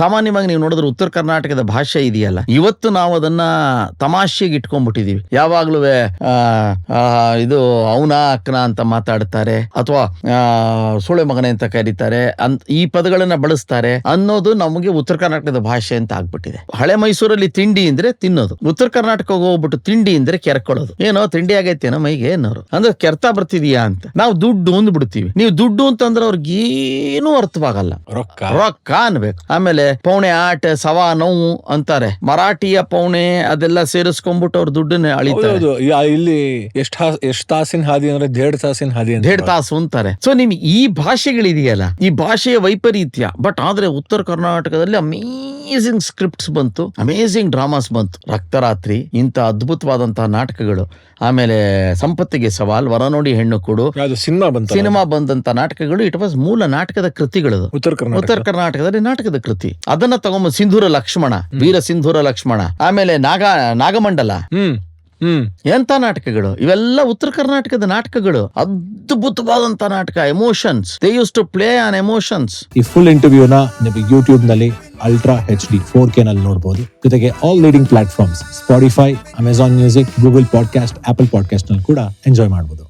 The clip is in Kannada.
ಸಾಮಾನ್ಯವಾಗಿ ನೀವು ನೋಡಿದ್ರೆ ಉತ್ತರ ಕರ್ನಾಟಕದ ಭಾಷೆ ಇದೆಯಲ್ಲ, ಇವತ್ತು ನಾವು ಅದನ್ನ ತಮಾಷೆಗೆ ಇಟ್ಕೊಂಡ್ಬಿಟ್ಟಿದೀವಿ. ಯಾವಾಗ್ಲೂ ಇದು ಅವನ ಅಕ್ಕನ ಅಂತ ಮಾತಾಡ್ತಾರೆ, ಅಥವಾ ಸುಳೆ ಮಗನೆ ಅಂತ ಕರೀತಾರೆ, ಈ ಪದಗಳನ್ನ ಬಳಸ್ತಾರೆ ಅನ್ನೋದು ನಮಗೆ ಉತ್ತರ ಕರ್ನಾಟಕದ ಭಾಷೆ ಅಂತ ಆಗ್ಬಿಟ್ಟಿದೆ. ಹಳೆ ಮೈಸೂರಲ್ಲಿ ತಿಂಡಿ ಅಂದ್ರೆ ತಿನ್ನೋದು, ಉತ್ತರ ಕರ್ನಾಟಕ ಹೋಗ್ಬಿಟ್ಟು ತಿಂಡಿ ಅಂದ್ರೆ ಕೆರ್ಕೊಳ್ಳೋದು. ಏನೋ ತಿಂಡಿ ಆಗೈತೇನೋ ಮೈಗೆ ಅನ್ನೋರು, ಅಂದ್ರೆ ಕೆರ್ತಾ ಬರ್ತಿದೀಯಾ ಅಂತ. ನಾವು ದುಡ್ಡು ಅಂದ್ಬಿಡ್ತೀವಿ. ನೀವು ದುಡ್ಡು ಅಂತಂದ್ರೆ ಅವ್ರಿಗೆ ಏನೂ ಅರ್ಥವಾಗಲ್ಲ, ರೊಕ್ಕ ಅನ್ಬೇಕು. ಆಮೇಲೆ ಪೌಣೆ ಆಟ ಸವಾ ನೋವು ಅಂತಾರೆ, ಮರಾಠಿಯ ಪೌಣೆ ಅದೆಲ್ಲ ಸೇರಿಸ್ಕೊಂಡ್ಬಿಟ್ಟು ಅವ್ರ ದುಡ್ಡನ್ನ ಅಳಿತಾರೆ. ಇಲ್ಲಿ ಎಷ್ಟ್ ತಾಸಿನ ಹಾದಿ ಅಂದ್ರೆ 1.5 ತಾಸಿನ ಹಾದಿ, 1.5 ತಾಸು ಅಂತಾರೆ. ಸೊ ನಿಮ್ಗೆ ಈ ಭಾಷೆಗಳಿದೆಯಲ್ಲ, ಈ ಭಾಷೆಯ ವೈಪರೀತ್ಯ. ಬಟ್ ಆದ್ರೆ ಉತ್ತರ ಕರ್ನಾಟಕದಲ್ಲಿ ಅಮೇಸಿಂಗ್ ಸ್ಕ್ರಿಪ್ಟ್ಸ್ ಬಂತು, ಅಮೇಸಿಂಗ್ ಡ್ರಾಮಾಸ್ ಬಂತು. ರಕ್ತರಾತ್ರಿ ಇಂಥ ಅದ್ಭುತವಾದಂತಹ ನಾಟಕಗಳು, ಆಮೇಲೆ ಸಂಪತ್ತಿಗೆ ಸವಾಲ್, ವರ ನೋಡಿ ಹೆಣ್ಣು ಕೊಡು ಸಿನಿಮಾ ಬಂದಂತ ನಾಟಕಗಳು, ಇಟ್ ವಾಸ್ ಮೂಲ ನಾಟಕದ ಕೃತಿಗಳು. ಉತ್ತರ ಕರ್ನಾಟಕದಲ್ಲಿ ನಾಟಕದ ಕೃತಿ. ಅದನ್ನ ತಗೊಂಬ ಸಿಂಧೂರ ಲಕ್ಷ್ಮಣ, ವೀರ ಸಿಂಧೂರ ಲಕ್ಷ್ಮಣ, ಆಮೇಲೆ ನಾಗಮಂಡಲ, ಎಂತ ನಾಟಕಗಳು ಇವೆಲ್ಲ ಉತ್ತರ ಕರ್ನಾಟಕದ ನಾಟಕಗಳು. ಅದ್ಭುತವಾದಂತ ನಾಟಕ. Emotions, they use to play on emotions. ಈ ಫುಲ್ ಇಂಟರ್ವ್ಯೂನ ನೀವು ಯೂಟ್ಯೂಬ್ ನಲ್ಲಿ ಅಲ್ಟ್ರಾ HD 4K ನಲ್ಲಿ ನೋಡಬಹುದು. ಜೊತೆಗೆ all leading platforms Spotify, Amazon music, Google podcast, Apple podcast ನಲ್ಲಿ ಕೂಡ ಎಂಜಾಯ್ ಮಾಡಬಹುದು.